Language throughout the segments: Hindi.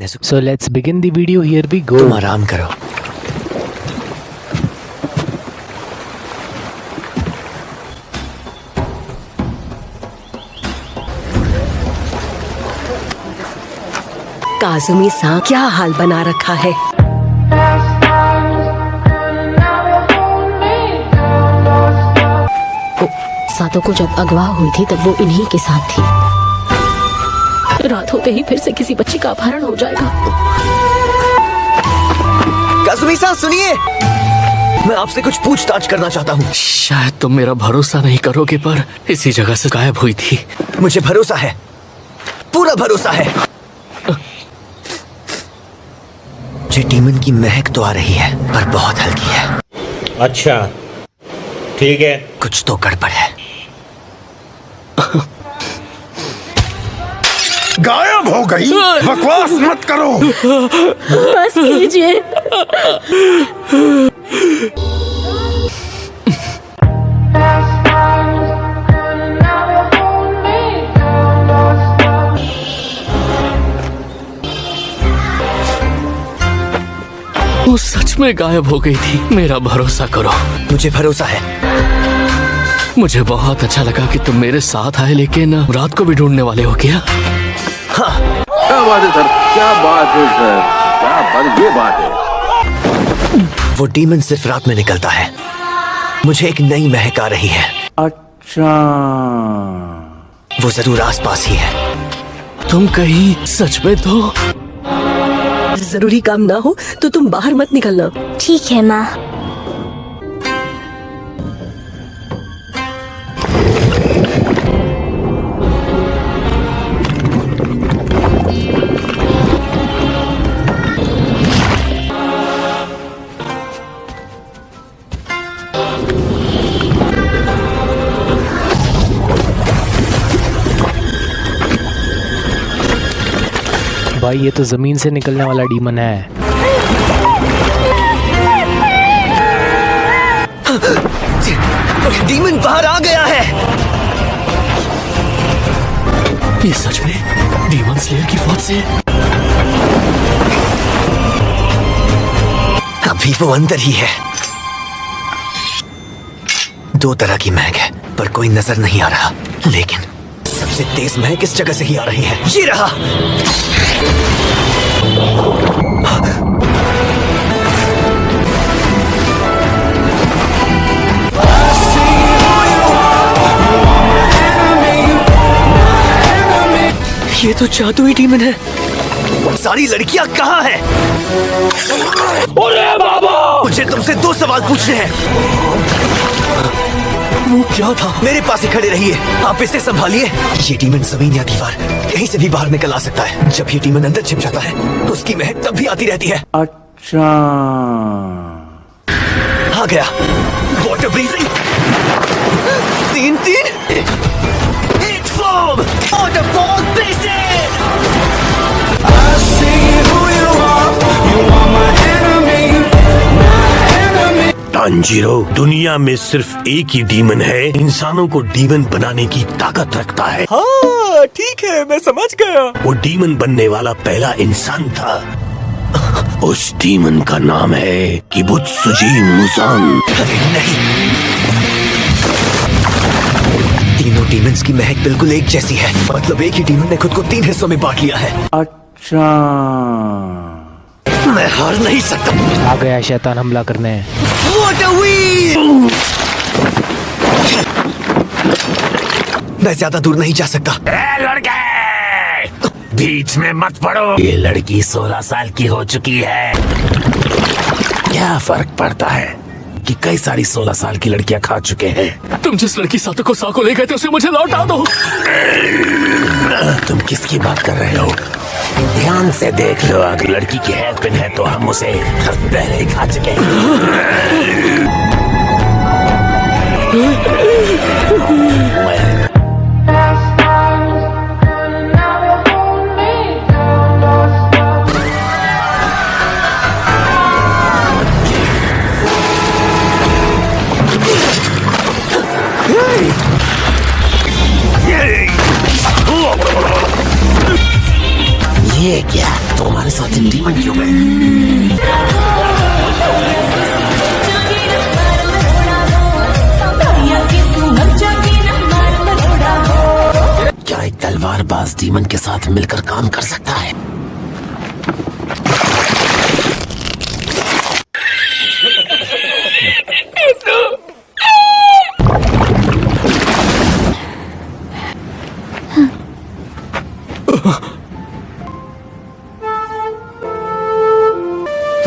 So let's begin the video. Here we go. तुम आराम करो। काजुमी सा क्या हाल बना रखा है। सातों को जब अगवा हुई थी तब वो इन्हीं के साथ थी। रात होते ही फिर से किसी बच्ची का अपहरण हो जाएगा। काजुमी-सान सुनिए, मैं आपसे कुछ पूछताछ करना चाहता हूँ। शायद तुम मेरा भरोसा नहीं करोगे पर इसी जगह से गायब हुई थी। मुझे भरोसा है, पूरा भरोसा है। मुझे डीमन की महक तो आ रही है पर बहुत हल्की है। अच्छा ठीक है, कुछ तो गड़बड़ है। गायब हो गई? बकवास मत करो। बस कीजिए। वो सच में गायब हो गई थी। मेरा भरोसा करो। मुझे भरोसा है। मुझे बहुत अच्छा लगा कि तुम मेरे साथ आए, लेकिन रात को भी ढूंढने वाले हो क्या? हाँ। क्या बात है सर, क्या बात है सर, क्या बात, ये बात है। वो डीमन सिर्फ रात में निकलता है। मुझे एक नई महक आ रही है। अच्छा, वो जरूर आसपास ही है। तुम कहीं सच में तो? जरूरी काम ना हो तो तुम बाहर मत निकलना। ठीक है माँ। भाई ये तो जमीन से निकलने वाला डीमन है। डीमन बाहर आ गया है। ये सच में डीमन स्लेयर की फौज से? अभी वो अंदर ही है। दो तरह की महक है पर कोई नजर नहीं आ रहा, लेकिन सबसे तेज महक इस जगह से ही आ रही है। ये रहा। ये तो जादुई डीमन है। सारी लड़कियां कहाँ हैं? अरे बाबा! मुझे तुमसे दो सवाल पूछने हैं। वो क्या था? मेरे पास ही खड़े रहिए, आप इसे संभालिए। ये डीमन जमीन या दीवार कहीं से भी बाहर निकल आ सकता है। जब ये डीमन अंदर छिप जाता है उसकी महक तब भी आती रहती है। अच्छा, आ गया। Water breathing. 3-3 hit form waterfall basin. Tanjiro, दुनिया में सिर्फ एक ही डीमन है, इंसानों को डीमन बनाने की ताकत रखता है। हाँ ठीक है, मैं समझ गया। वो डीमन बनने वाला पहला इंसान था। उस डीमन का नाम है किबुत्सुजी मुसान। अरे नहीं, तीनों डीमंस की महक बिल्कुल एक जैसी है। मतलब एक ही डीमन ने खुद को 3 हिस्सों में बांट लिया है। अच्छा, मैं हार नहीं सकता। आ गया शैतान हमला करने। Water wheel! मैं ज्यादा दूर नहीं जा सकता। लड़के, बीच में मत पड़ो। ये लड़की 16 साल की हो चुकी है। क्या फर्क पड़ता है कि कई सारी 16 साल की लड़कियां खा चुके हैं। तुम जिस लड़की सातों को साको ले गए थे उसे मुझे लौटा दो। तुम किसकी बात कर रहे हो? ध्यान से देख लो, अगर लड़की की हेयर पिन है तो हम उसे पहले ही खा चुके हैं। ये क्या, तुम्हारा तुम्हारे साथ एक डीमन क्यों है? क्या एक तलवारबाज डीमन के साथ मिलकर काम कर सकता है?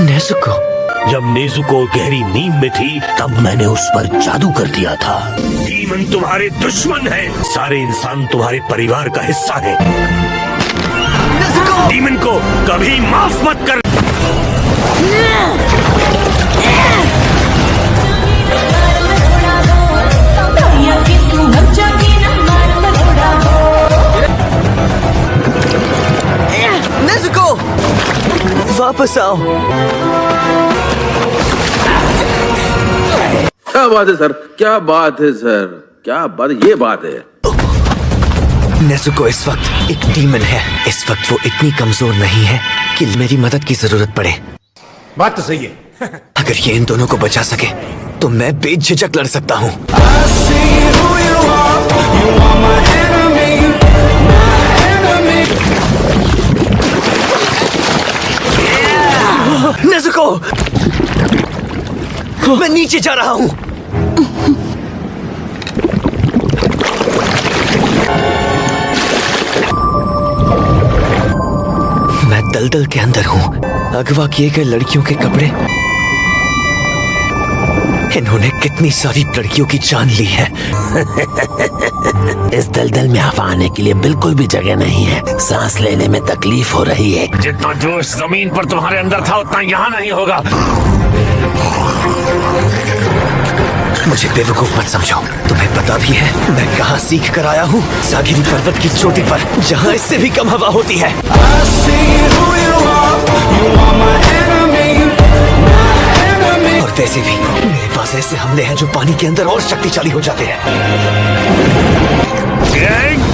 नेजुको, जब नेजुको गहरी नींद में थी तब मैंने उस पर जादू कर दिया था। डीमन तुम्हारे दुश्मन है, सारे इंसान तुम्हारे परिवार का हिस्सा है। डीमन को कभी माफ मत कर। नेजुको, वापस आओ। क्या बात है सर, क्या बात है सर, क्या बात, ये बात है। नेजुको इस वक्त एक डीमन है। इस वक्त वो इतनी कमजोर नहीं है कि मेरी मदद की जरूरत पड़े। बात तो सही है। अगर ये इन दोनों को बचा सके तो मैं बेझिझक लड़ सकता हूँ। नेजुको, मैं नीचे जा रहा हूँ। मैं दलदल के अंदर हूँ। अगवा किए गए लड़कियों के कपड़े। इन्होंने कितनी सारी लड़कियों की जान ली है। इस दलदल में हवा आने के लिए बिल्कुल भी जगह नहीं है। सांस लेने में तकलीफ हो रही है। जितना जोश जमीन पर तुम्हारे अंदर था उतना यहाँ नहीं होगा। मुझे बेवकूफ मत समझो। तुम्हें पता भी है मैं कहाँ सीख कर आया हूँ? सागिरी पर्वत की चोटी पर, जहाँ इससे भी कम हवा होती है। और वैसे भी मेरे पास ऐसे हमले हैं जो पानी के अंदर और शक्तिशाली हो जाते हैं।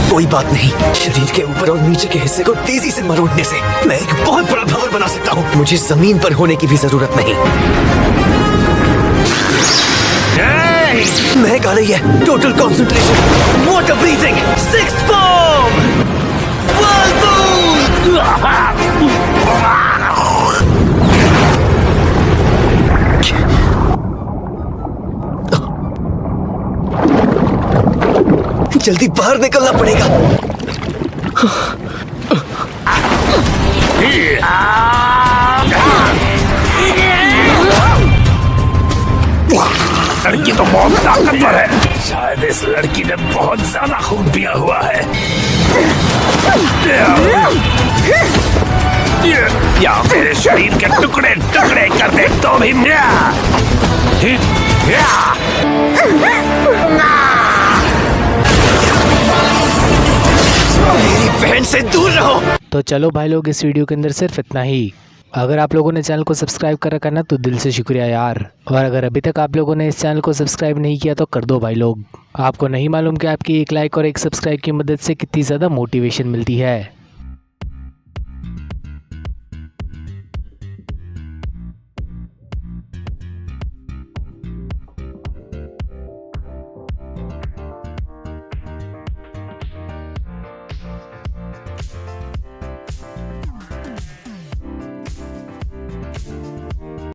कोई बात नहीं, शरीर के ऊपर और नीचे के हिस्से को तेजी से मरोड़ने से मैं एक बहुत बड़ा भवन बना सकता हूँ। मुझे जमीन पर होने की भी जरूरत नहीं। महक आ रही है। Total concentration, water breathing, sixth form, जल्दी बाहर निकलना पड़ेगा। लड़की तो बहुत ताकतवर है। शायद इस लड़की ने बहुत ज्यादा खून पिया हुआ है। या मेरे शरीर के टुकड़े टुकड़े कर दे तो भी। मेरी बहन से दूर रहो। तो चलो भाई लोग, इस वीडियो के अंदर सिर्फ इतना ही। अगर आप लोगों ने चैनल को सब्सक्राइब कर रखा ना तो दिल से शुक्रिया यार। और अगर अभी तक आप लोगों ने इस चैनल को सब्सक्राइब नहीं किया तो कर दो भाई लोग। आपको नहीं मालूम कि आपकी एक लाइक और एक सब्सक्राइब की मदद से कितनी ज़्यादा मोटिवेशन मिलती है।